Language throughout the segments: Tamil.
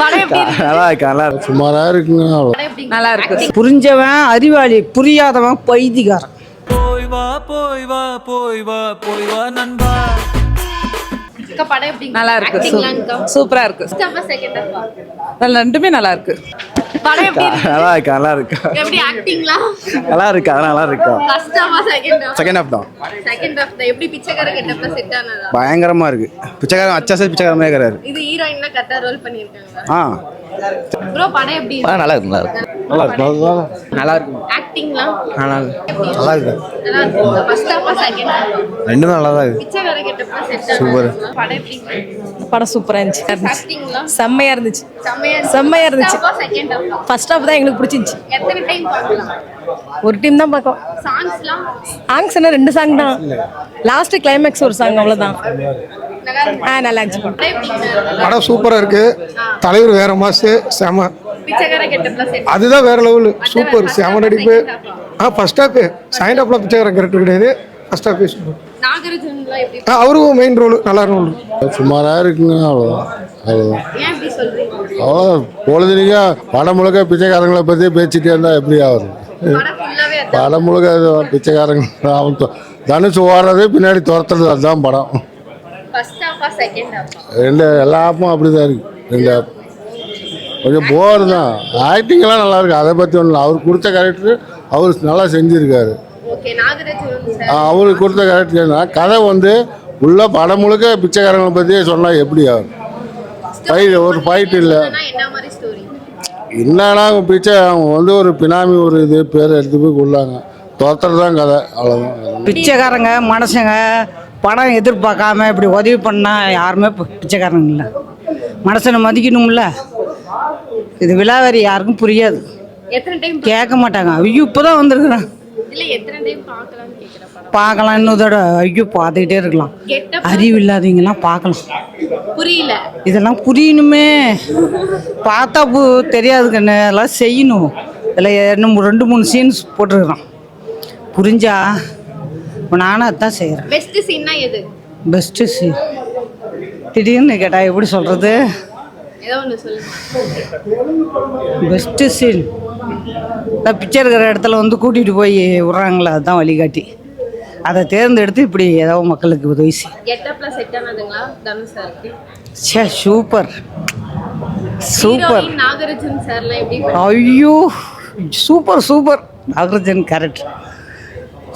படம் எப்படி இருக்கு? நல்லா இருக்கு, நல்லா இருக்கு, சுமாரா இருக்குங்க. படம் எப்படி இருக்கு? நல்லா இருக்கு. Acting. புரிஞ்சவன் அறிவாளி, புரியாதவன் பைத்தியக்காரன். போய் வா போய் வா போய் வா போய் வா நண்பா. அக்கா, படம் எப்படி இருக்கு? நல்லா இருக்கு. Acting லாம் அக்கா. சூப்பரா இருக்கு. First half ஆ, second half ஆ? ரெண்டுமே நல்லா இருக்கு. படம் எப்படி இருக்கு? நல்லா இருக்கு, நல்லா இருக்கு, எப்படி ஆக்டிங்லாம்? நல்லா இருக்கு, நல்லா இருக்கு. First half ஆ, second half ஆ? செகண்ட் ஹாஃப் தான் Second half தான். எப்படி பிச்சைக்கார கெட்டப்ல செட் ஆனதா? பயங்கரமா இருக்கு. பிச்சைக்காரன் அச்சாசே பிச்சைக்காரமே இருக்கிறாரு. இது ஹீரோயின்னா கரெக்டா ரோல் பண்ணிருக்காங்க. ஆ ப்ரோ, படம் எப்படி இருக்கு? நல்லா இருக்கு, நல்லா இருக்கு, நல்லா இருக்கு, நல்லா இருக்கு, ஆக்டிங்லாம் நல்லா இருக்கு, நல்லா இருக்கு. நல்லா இருக்கு. First half ஆ, second half ஆ? ரெண்டுமே நல்லா தான் இருக்கு. பிச்சைக்கார கெட்டப்ல செட் Super. ஆனதா? படம் எப்படி இருக்கு? படம் சூப்பரா இருந்துச்சு. ஆக்டிங்லாம் செம்மையா இருந்துச்சு. செம்மையா இருந்துச்சு. First half ஆ, second half ஆ? ஃபர்ஸ்ட் ஹாஃப் தான் எங்களுக்கு பிடிச்சிருந்துச்சு. எத்தனை டைம் பார்க்கலாம்? ஒரு டீம் தான் பார்க்கலாம். சாங்ஸ்லாம் சாங்ஸ் என்ன 2 சாங் தான். லாஸ்ட் கிளைமேக்ஸ் ஒரு சாங் அவ்வளவுதான். நல்லா இருக்கு. நல்லா இருந்துச்சு. படம் எப்படி இருக்கு? படம் சூப்பராக இருக்கு. தலைவர் வேற மாசு செம, பிச்சைக்கார கெட்டப்ல செட். அதுதான் வேற லெவலு. சூப்பர், செம நடிப்பு. ஃபர்ஸ்ட் ஹாஃப், செகண்ட் ஹாஃப்ல பிச்சைக்காரன் கேரக்டர் கிடையாது. First half super. நாகார்ஜுனலாம் எப்படி? அவரும் மெயின் ரோல் நல்லா ரோல். சுமாரா இருக்குங்க, அவ்வளோதான், அவ்வளோதான். ஏன் இப்படி சொல்றீங்க? அவ்வளோ பொழுதுனிக்கா படம் முழுக்க பிச்சைக்காரங்களை பற்றி பேசிட்டே இருந்தால் எப்படி ஆகுது? படம் ஃபுல்லாவே அதான். படம் முழுக்க அது பிச்சைக்காரங்க. அவன் தனுஷ் ஓடுறதே பின்னாடி துரத்துறது, அதுதான் படம். ஃபர்ஸ்ட் ஹாஃபா, செகண்ட் ஹாஃபா? ரெண்டு எல்லா ஆப்பும் அப்படி தான் இருக்கு. ரெண்டு ஆப் கொஞ்சம் போர் தான். ஆக்டிங்கெல்லாம் நல்லா இருக்கு, அதை பற்றி ஒன்றும் இல்லை. அவர் கொடுத்த கேரக்டர் அவர் நல்லா செஞ்சுருக்காரு. Okay, Nagarjuna sir. அவருக்கு கொடுத்த கேரக்டர் கதை வந்து உள்ள படம் முழுக்க பிச்சைக்காரங்களை பற்றியே சொன்னால் எப்படி ஆகும்? ஒரு ஃபைட் இல்லை. என்ன மாதிரி ஸ்டோரி? என்னன்னா பிச்சை அவங்க வந்து ஒரு பினாமி ஒரு இது பேர் எடுத்து போய் கொள்ளாங்க, துரத்துறது தான் கதை, அவ்வளோதான். பிச்சைக்காரங்க மனுஷங்க பணம் எதிர்பார்க்காம இப்படி உதவி பண்ணா யாருமே பிச்சைக்காரங்க இல்லை. மனுஷனை மதிக்கணும்ல. இது விலாவரி யாருக்கும் புரியாது, எத்தனை டைம் கேட்க மாட்டாங்க. ஐயோ இப்போதான் வந்திருக்கிறேன், இல்ல எத்தனை டைம் பார்க்கலாம்னு கேக்குற படம். பார்க்கலாம், இன்னொரு ஐயோ பார்த்துக்கிட்டே இருக்கலாம். கெட்டப் அறிவு இல்லாதவங்கலாம் பார்க்கலாம். புரியல. இதெல்லாம் புரியணுமே, பார்த்தா தெரியாது கண்ணு, அதெல்லாம் செய்யணும். இதில் இன்னும் 2-3 சீன்ஸ் போட்டிருக்கிறான். புரிஞ்சா நானும் அதான் செய்கிறேன். பெஸ்ட் சீன்னா எது? பெஸ்ட்டு சீன் திடீர்னு கேட்டா எப்படி சொல்கிறது? ஏதோ ஒன்று சொல்லுங்க. பெஸ்ட்டு சீன் பிச்சை இருக்கிற இடத்துல வந்து கூட்டிகிட்டு போய் விட்றாங்களே, அதுதான் வழிகாட்டி. அதை தேர்ந்தெடுத்து இப்படி ஏதோ மக்களுக்கு உதவி செய்யும். கெட்டப்ல செட் ஆனதுங்களா தனுஷ் சாருக்கு? சே சூப்பர் சூப்பர். ஹீரோயின் நாகார்ஜுன சார்லாம் எப்படி? ஐயோ super super. Nagarjun character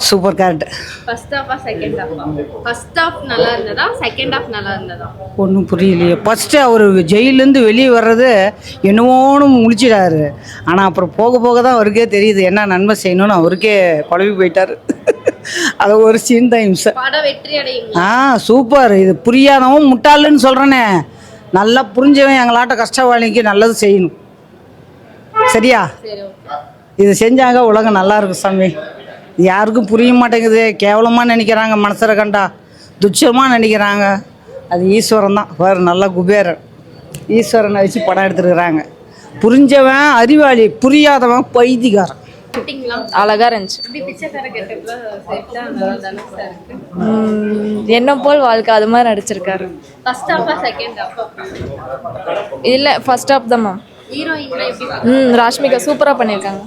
super character. First ஹாஃபா, செகண்ட் ஹாஃபா? ஃபர்ஸ்ட் ஹாஃப் நல்லா இருந்ததா, செகண்ட் ஹாஃப் நல்லா இருந்ததா? ஒன்றும் புரியலையே. ஃபஸ்ட்டு அவர் ஜெயிலேருந்து வெளியே வர்றது என்னவோன்னு முழிச்சிடாரு. ஆனால் அப்புறம் போக போக தான் அவருக்கே தெரியுது என்ன நன்மை செய்யணும்னு. அவருக்கே குழம்பி போயிட்டார். அது ஒரு சீன் தான் இம்சை. படம் வெற்றி அடையுங்களா? சூப்பர். இது புரியாதவன் முட்டாளுன்னு சொல்கிறேனே, நல்லா புரிஞ்சவன் எங்களாட்ட கஷ்டவாளிக்கு நல்லது செய்யணும். சரியா? சரி, ஓகே. இது செஞ்சாங்க உலகம் நல்லா இருக்கும் சாமி. யாருக்கும் புரிய மாட்டேங்குது, கேவலமாக நினைக்கிறாங்க, மனசரை கண்டா துச்சமாக நினைக்கிறாங்க. அது ஈஸ்வரன் தான். வேறு நல்ல குபேரன் ஈஸ்வரனை வச்சு படம் எடுத்துருக்குறாங்க. புரிஞ்சவன் அறிவாளி, புரியாதவன் பைத்தியக்காரன். ஷூட்டிங்லாம் அழகா இருந்துச்சு. இப்படி பிச்சைக்கார கெட்டப்ல செட் ஆனதா தனுஷ் சாருக்கு? என்ன போல் வாழ்க்கை அது மாதிரி நடிச்சிருக்காரு. ஃபர்ஸ்ட் ஹாஃபா, செகண்ட் ஹாஃபா? இல்ல ஃபர்ஸ்ட் ஹாஃப் தான் மேம். ஹீரோயின்லாம் எப்படி? ராஷ்மிகா சூப்பரா பண்ணியிருக்காங்க.